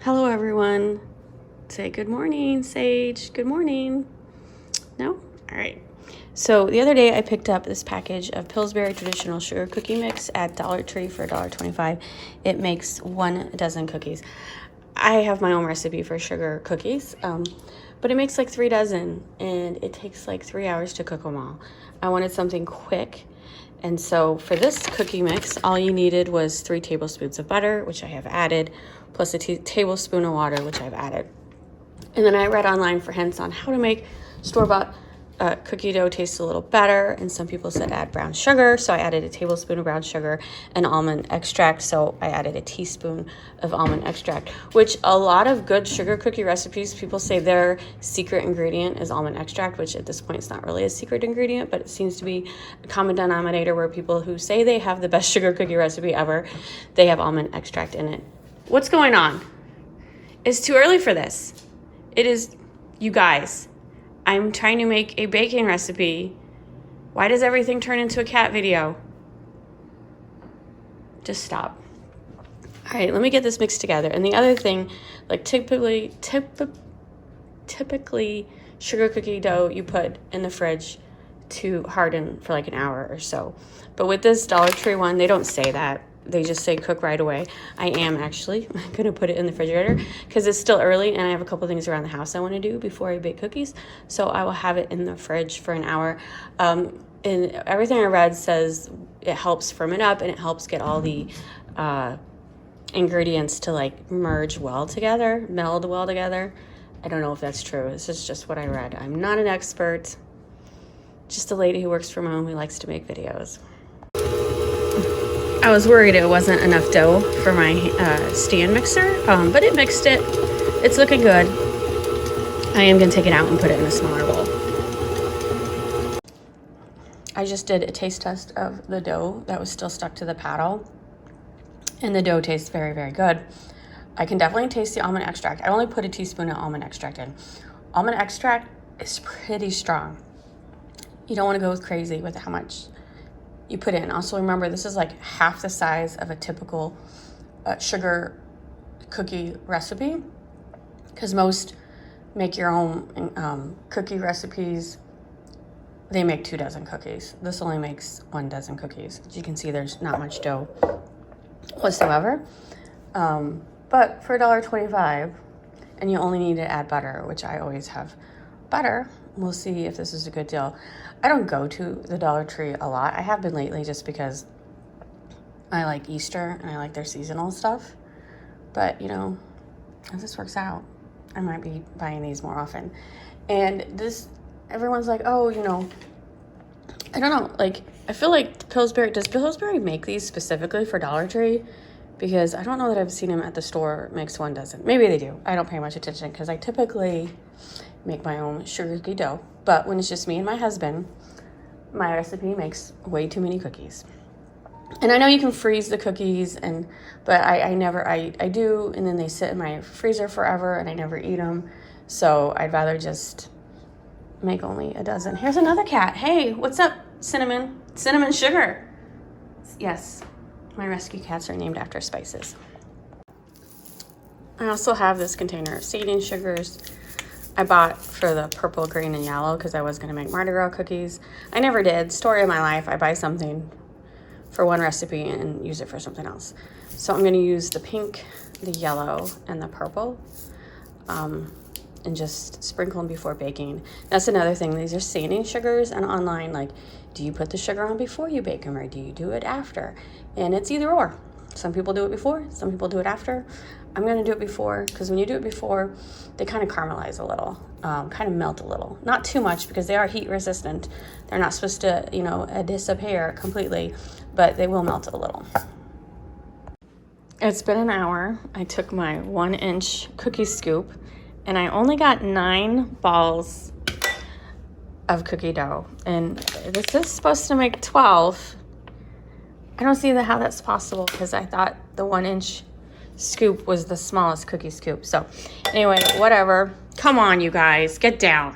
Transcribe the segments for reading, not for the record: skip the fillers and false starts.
Hello, everyone. Say good morning, Sage. Good morning. No? All right. So the other day I picked up this package of Pillsbury Traditional Sugar Cookie Mix at Dollar Tree for $1.25. It makes 1 dozen cookies. I have my own recipe for sugar cookies, but it makes like 3 dozen, and it takes like 3 hours to cook them all. I wanted something quick, and so for this cookie mix, all you needed was 3 tablespoons of butter, which I have added, plus a tablespoon of water, which I've added. And then I read online for hints on how to make store-bought cookie dough taste a little better. And some people said add brown sugar. So I added a tablespoon of brown sugar and almond extract. So I added a teaspoon of almond extract, which a lot of good sugar cookie recipes, people say their secret ingredient is almond extract, which at this point is not really a secret ingredient, but it seems to be a common denominator where people who say they have the best sugar cookie recipe ever, they have almond extract in it. What's going on? It's too early for this. It is, you guys, I'm trying to make a baking recipe. Why does everything turn into a cat video? Just stop. All right, let me get this mixed together. And the other thing, like typically sugar cookie dough you put in the fridge to harden for like an hour or so. But with this Dollar Tree one, they don't say that. They just say cook right away. I am actually going to put it in the refrigerator because it's still early and I have a couple things around the house I want to do before I bake cookies. So I will have it in the fridge for an hour. And everything I read says it helps firm it up and it helps get all the ingredients to like merge well together, meld well together. I don't know if that's true. This is just what I read. I'm not an expert, just a lady who works from home who likes to make videos. I was worried it wasn't enough dough for my stand mixer, but it mixed it. It's looking good. I am going to take it out and put it in a smaller bowl. I just did a taste test of the dough that was still stuck to the paddle, and the dough tastes very, very good. I can definitely taste the almond extract. I only put a teaspoon of almond extract in. Almond extract is pretty strong. You don't want to go crazy with how much you put in. Also remember, this is like half the size of a typical sugar cookie recipe, because most make your own cookie recipes, they make 2 dozen cookies. This only makes 1 dozen cookies. As you can see, there's not much dough whatsoever. But for $1.25, and you only need to add butter, which I always have butter. We'll see if this is a good deal. I don't go to the Dollar Tree a lot. I have been lately just because I like Easter and I like their seasonal stuff. But, you know, if this works out, I might be buying these more often. And this, everyone's like, oh, you know, I don't know. Like, I feel like does Pillsbury make these specifically for Dollar Tree? Because I don't know that I've seen them at the store makes 1 dozen. Maybe they do. I don't pay much attention because I typically make my own sugar cookie dough. But when it's just me and my husband, my recipe makes way too many cookies. And I know you can freeze the cookies, but I do, and then they sit in my freezer forever and I never eat them. So I'd rather just make only 1 dozen. Here's another cat. Hey, what's up, Cinnamon? Cinnamon Sugar. Yes, my rescue cats are named after spices. I also have this container of seeding sugars I bought for the purple, green, and yellow because I was going to make Mardi Gras cookies. I never did. Story of my life. I buy something for one recipe and use it for something else. So I'm going to use the pink, the yellow, and the purple and just sprinkle them before baking. That's another thing. These are sanding sugars, and online, like, do you put the sugar on before you bake them or do you do it after? And it's either or. Some people do it before, some people do it after. I'm going to do it before because when you do it before, they kind of caramelize a little, kind of melt a little. Not too much because they are heat resistant. They're not supposed to, you know, disappear completely, but they will melt a little. It's been an hour. I took my 1-inch cookie scoop and I only got 9 balls of cookie dough. And this is supposed to make 12. I don't see how that's possible because I thought the 1-inch scoop was the smallest cookie scoop. So anyway, whatever. Come on, you guys, get down.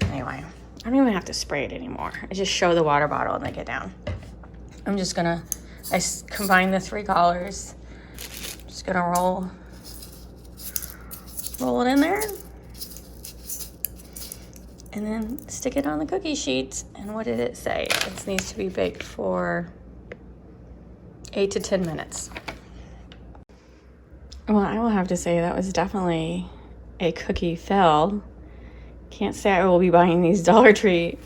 Anyway, I don't even have to spray it anymore. I just show the water bottle and they get down. I combine the 3 colors. Just Just gonna roll it in there. And then stick it on the cookie sheet. And what did it say? It needs to be baked for 8 to 10 minutes. Well, I will have to say that was definitely a cookie fail. Can't say I will be buying these Dollar Tree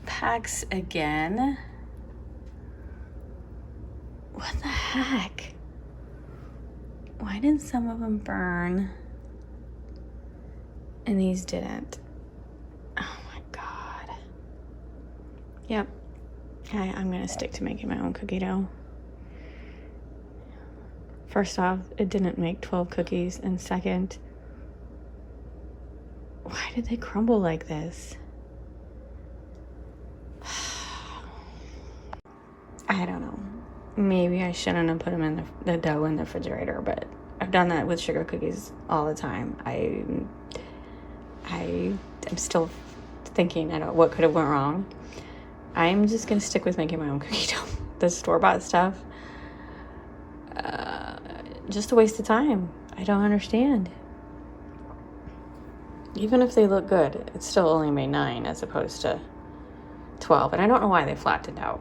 packs again. What the heck? Why did some of them burn and these didn't? Oh my God. Yep. I'm gonna stick to making my own cookie dough. First off, it didn't make 12 cookies, and second, why did they crumble like this? I don't know. Maybe I shouldn't have put them in the dough in the refrigerator, but I've done that with sugar cookies all the time. I'm still thinking, I don't know what could have went wrong. I'm just gonna stick with making my own cookie dough. The store-bought stuff, just a waste of time. I don't understand. Even if they look good, it still only made 9 as opposed to 12. And I don't know why they flattened out.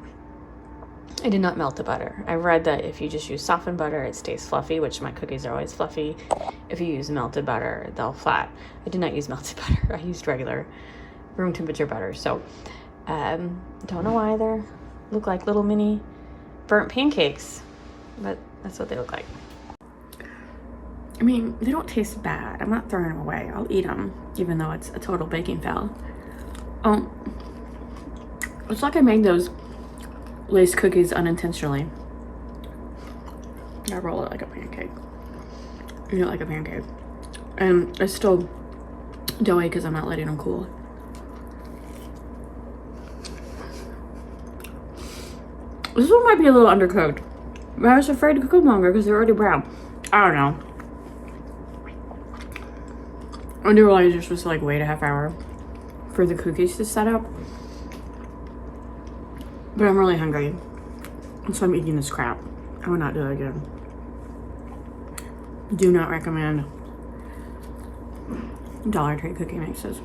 I did not melt the butter. I read that if you just use softened butter, it stays fluffy, which my cookies are always fluffy. If you use melted butter, they'll flat. I did not use melted butter. I used regular room temperature butter. So, don't know why they look like little mini burnt pancakes, but that's what they look like. I mean, they don't taste bad. I'm not throwing them away. I'll eat them, even though it's a total baking fail. It's like I made those Lay's cookies unintentionally. I roll it like a pancake. You know, like a pancake. And it's still doughy because I'm not letting them cool. This one might be a little undercooked, but I was afraid to cook them longer because they're already brown. I don't know. I didn't realize you're supposed to like wait a half hour for the cookies to set up. But I'm really hungry, so I'm eating this crap. I will not do it again. Do not recommend Dollar Tree cookie mixes.